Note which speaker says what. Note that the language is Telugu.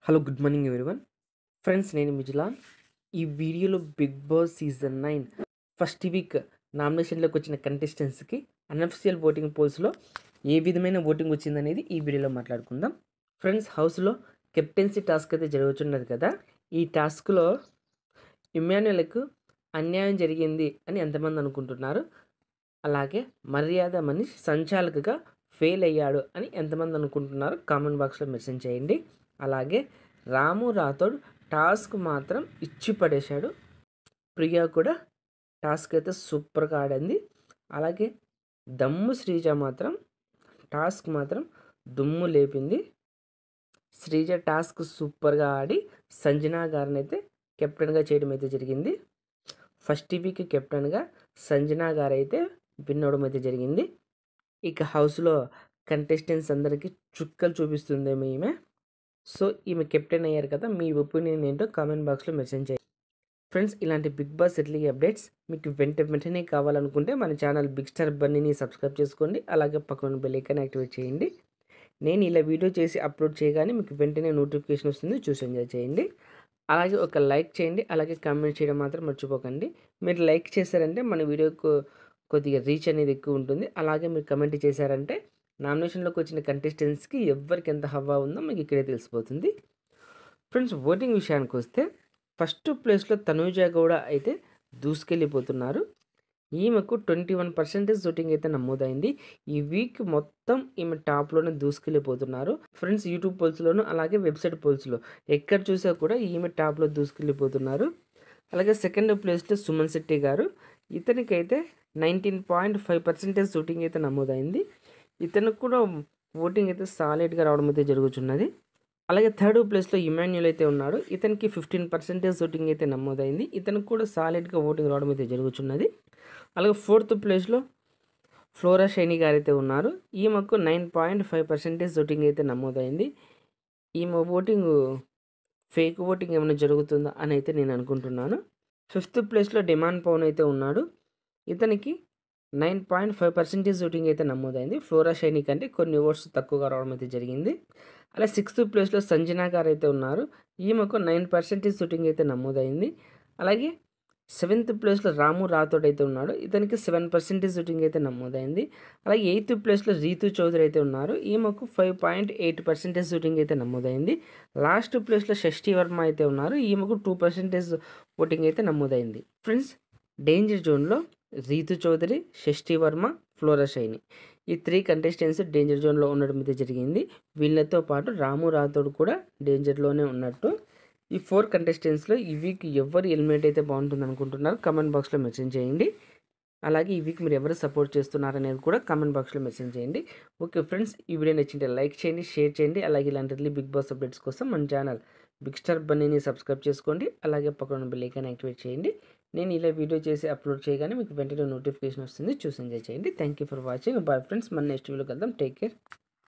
Speaker 1: Hello good morning everyone. Friends, నేను మిజిలాన్. ఈ వీడియోలో Bigg Boss season 9 first week నామినేషన్లోకి వచ్చిన కంటెస్టెంట్స్కి అన్అఫిషియల్ ఓటింగ్ పోల్స్లో ఏ విధమైన ఓటింగ్ వచ్చిందనేది ఈ వీడియోలో మాట్లాడుకుందాం. ఫ్రెండ్స్, హౌస్లో కెప్టెన్సీ టాస్క్ అయితే జరుగుతున్నది కదా. ఈ టాస్క్లో ఇమ్మాన్యుయల్కు అన్యాయం జరిగింది అని ఎంతమంది అనుకుంటున్నారు? అలాగే మర్యాద మనీష్ సంచాలకుగా ఫెయిల్ అయ్యాడు అని ఎంతమంది అనుకుంటున్నారు? కామెంట్ బాక్స్లో మెన్షన్ చేయండి. అలాగే రాము రాథోడ్ టాస్క్ మాత్రం ఇచ్చి పడేశాడు. ప్రియా కూడా టాస్క్ అయితే సూపర్గా ఆడింది. అలాగే దమ్ము శ్రీజ మాత్రం టాస్క్ మాత్రం దుమ్ము లేపింది. శ్రీజ టాస్క్ సూపర్గా ఆడి సంజనా గారిని అయితే కెప్టెన్గా చేయడం అయితే జరిగింది. ఫస్ట్ వీక్ కెప్టెన్గా సంజనా గారు అయితే విన్ అవడం అయితే జరిగింది. ఇక హౌస్లో కంటెస్టెంట్స్ అందరికీ చుక్కలు చూపిస్తుందేమో ఈమె. సో ఈమె కెప్టెన్ అయ్యారు కదా, మీ ఒపీనియన్ ఏంటో కామెంట్ బాక్స్లో మెన్షన్ చేయండి. ఫ్రెండ్స్, ఇలాంటి బిగ్ బాస్ ఎర్లీ అప్డేట్స్ మీకు వెంటనే కావాలనుకుంటే మన ఛానల్ బిగ్ స్టార్ బన్నీని సబ్స్క్రైబ్ చేసుకోండి. అలాగే పక్కన బెల్ ఐకాన్ యాక్టివేట్ చేయండి. నేను ఇలా వీడియో చేసి అప్లోడ్ చేయగానే మీకు వెంటనే నోటిఫికేషన్ వస్తుంది, చూసి ఎంజాయ్ చేయండి. అలాగే ఒక లైక్ చేయండి, అలాగే కామెంట్ చేయడం మాత్రం మర్చిపోకండి. మీరు లైక్ చేశారంటే మన వీడియోకు కొద్దిగా రీచ్ అనేది ఎక్కువ ఉంటుంది. అలాగే మీరు కమెంట్ చేశారంటే నామినేషన్లోకి వచ్చిన కంటెస్టెంట్స్కి ఎవరికి ఎంత హవా ఉందో మీకు ఇక్కడే తెలిసిపోతుంది. ఫ్రెండ్స్, ఓటింగ్ విషయానికి వస్తే ఫస్ట్ ప్లేస్లో తనూజ గౌడ అయితే దూసుకెళ్ళిపోతున్నారు. ఈమెకు 21% ఓటింగ్ అయితే నమోదైంది. ఈ వీక్ మొత్తం ఈమె టాప్లోనే దూసుకెళ్ళిపోతున్నారు. ఫ్రెండ్స్, యూట్యూబ్ పోల్స్లోను అలాగే వెబ్సైట్ పోల్స్లో ఎక్కడ చూసా కూడా ఈమె టాప్లో దూసుకెళ్ళిపోతున్నారు. అలాగే సెకండ్ ప్లేస్లో సుమన్ శెట్టి గారు, ఇతనికైతే 19.5% ఓటింగ్ అయితే నమోదైంది. ఇతనికి కూడా ఓటింగ్ అయితే సాలిడ్గా రావడం అయితే జరుగుతున్నది. అలాగే థర్డ్ ప్లేస్లో ఇమాన్యుయల్ అయితే ఉన్నాడు. ఇతనికి 15% ఓటింగ్ అయితే నమోదైంది. ఇతనికి కూడా సాలిడ్గా ఓటింగ్ రావడం అయితే జరుగుతున్నది. అలాగే ఫోర్త్ ప్లేస్లో ఫ్లోరా షైనీ గారు అయితే ఉన్నారు. ఈమెకు 9.5% ఓటింగ్ అయితే నమోదైంది. ఈమె ఓటింగ్ ఫేక్ ఓటింగ్ ఏమైనా జరుగుతుందా అని అయితే నేను అనుకుంటున్నాను. ఫిఫ్త్ ప్లేస్లో డిమాండ్ పవన్ అయితే ఉన్నాడు. ఇతనికి 9.5% ఓటింగ్ అయితే నమోదైంది. ఫ్లోరా షైనీ కంటే కొన్ని ఓట్స్ తక్కువగా రావడం అయితే జరిగింది. అలా సిక్స్త్ ప్లేస్లో సంజనా గారు అయితే ఉన్నారు. ఈమెకు 9% ఓటింగ్ అయితే నమోదైంది. అలాగే సెవెంత్ ప్లేస్లో రాము రాథోడ్ అయితే ఉన్నాడు. ఇతనికి 7% ఓటింగ్ అయితే నమోదైంది. అలాగే ఎయిత్ ప్లేస్లో రీతు చౌదరి అయితే ఉన్నారు. ఈమెకు 5.8% ఓటింగ్ అయితే నమోదైంది. లాస్ట్ ప్లేస్లో షష్ఠి వర్మ అయితే ఉన్నారు. ఈమెకు 2% ఓటింగ్ అయితే నమోదైంది. ఫ్రెండ్స్, డేంజర్ జోన్లో రీతు చౌదరి, షష్ఠి వర్మ, ఫ్లోరా షైనీ ఈ 3 కంటెస్టెంట్స్ డేంజర్ జోన్లో ఉండడం అయితే జరిగింది. వీళ్ళతో పాటు రాము రాథోడ్ కూడా డేంజర్లోనే ఉన్నట్టు. ఈ 4 కంటెస్టెంట్స్లో ఈ వీక్ ఎవరు ఎలిమినేట్ అయితే బాగుంటుంది అనుకుంటున్నారు కామెంట్ బాక్స్లో మెన్షన్ చేయండి. అలాగే ఈ వీక్ మీరు ఎవరు సపోర్ట్ చేస్తున్నారనేది కూడా కామెంట్ బాక్స్లో మెన్షన్ చేయండి. ఓకే ఫ్రెండ్స్, ఈ వీడియో నచ్చింటే లైక్ చేయండి, షేర్ చేయండి. అలాగే ఇలాంటి బిగ్ బాస్ అప్డేట్స్ కోసం మన ఛానల్ బిగ్ స్టార్ బన్నీని సబ్స్క్రైబ్ చేసుకోండి. అలాగే పక్కన బెల్ ఐకాన్ యాక్టివేట్ చేయండి. నేను ఇలా వీడియో చేసి అప్లోడ్ చేయగానే మీకు వెంటనే నోటిఫికేషన్ వస్తుంది, చూసి ఎంజాయ్ చేయండి. Thank you for watching. Bye friends, మన నెక్స్ట్ వీడియోకి వెళ్దాం. Take care.